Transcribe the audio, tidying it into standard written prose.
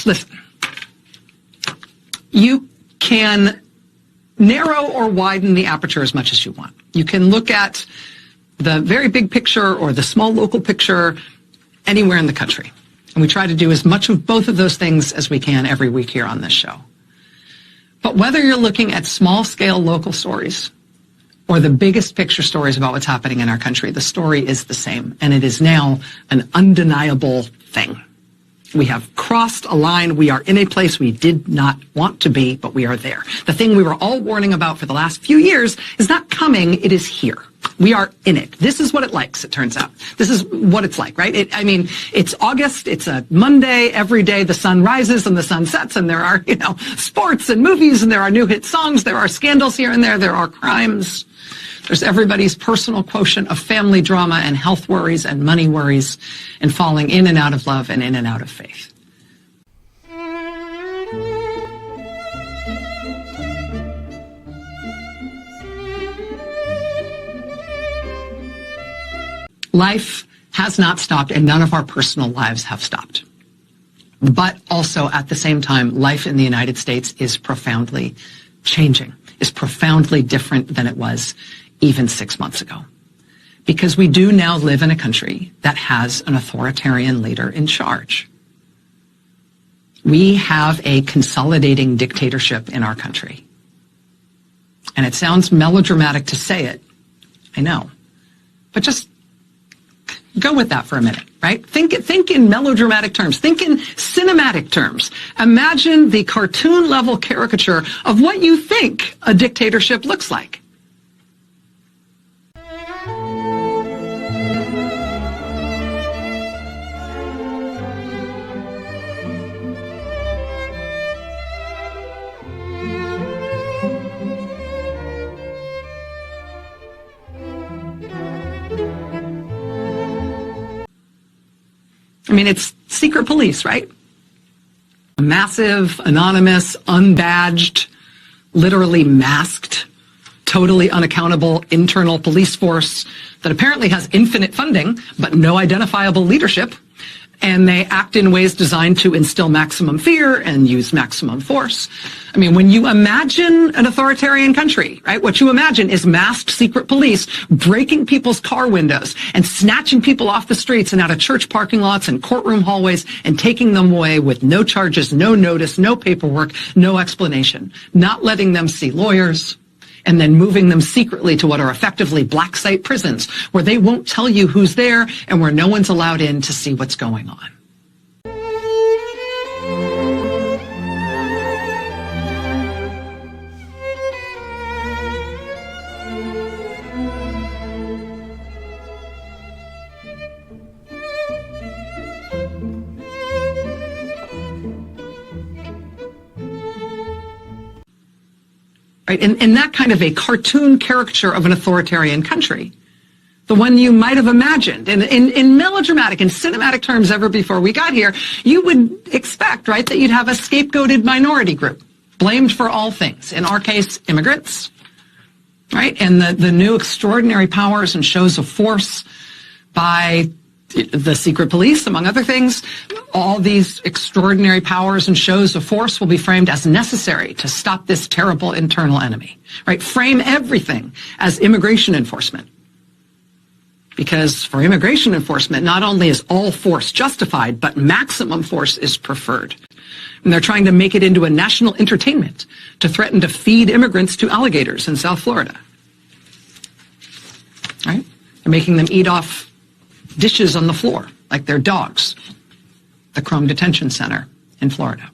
listen, you can narrow or widen the aperture as much as you want. You can look at the very big picture or the small local picture anywhere in the country. And we try to do as much of both of those things as we can every week here on this show. But whether you're looking at small-scale local stories or the biggest picture stories about what's happening in our country, the story is the same, and it is now an undeniable thing. We have crossed a line. We are in a place we did not want to be, but we are there. The thing we were all warning about for the last few years is not coming, it is here. We are in it. This is what it likes, it turns out. This is what it's like, right? It's August, it's a Monday, every day the sun rises and the sun sets, and there are, sports and movies, and there are new hit songs, there are scandals here and there are crimes. There's everybody's personal quotient of family drama and health worries and money worries and falling in and out of love and in and out of faith. Life has not stopped, and none of our personal lives have stopped. But also, at the same time, life in the United States is profoundly changing, is profoundly different than it was even 6 months ago. Because we do now live in a country that has an authoritarian leader in charge. We have a consolidating dictatorship in our country. And it sounds melodramatic to say it, I know. But just go with that for a minute, right? Think in melodramatic terms. Think in cinematic terms. Imagine the cartoon-level caricature of what you think a dictatorship looks like. It's secret police, right? A massive, anonymous, unbadged, literally masked, totally unaccountable internal police force that apparently has infinite funding, but no identifiable leadership. And they act in ways designed to instill maximum fear and use maximum force. When you imagine an authoritarian country, right, what you imagine is masked secret police breaking people's car windows and snatching people off the streets and out of church parking lots and courtroom hallways and taking them away with no charges, no notice, no paperwork, no explanation, not letting them see lawyers, and then moving them secretly to what are effectively black site prisons, where they won't tell you who's there and where no one's allowed in to see what's going on. Right? In that kind of a cartoon caricature of an authoritarian country, the one you might have imagined in melodramatic and cinematic terms ever before we got here, you would expect, right, that you'd have a scapegoated minority group blamed for all things. In our case, immigrants, right? And the new extraordinary powers and shows of force by the secret police, among other things. All these extraordinary powers and shows of force will be framed as necessary to stop this terrible internal enemy, right? Frame everything as immigration enforcement. Because for immigration enforcement, not only is all force justified, but maximum force is preferred. And they're trying to make it into a national entertainment to threaten to feed immigrants to alligators in South Florida. Right? They're making them eat off dishes on the floor like they're dogs. The Chrome Detention Center in Florida.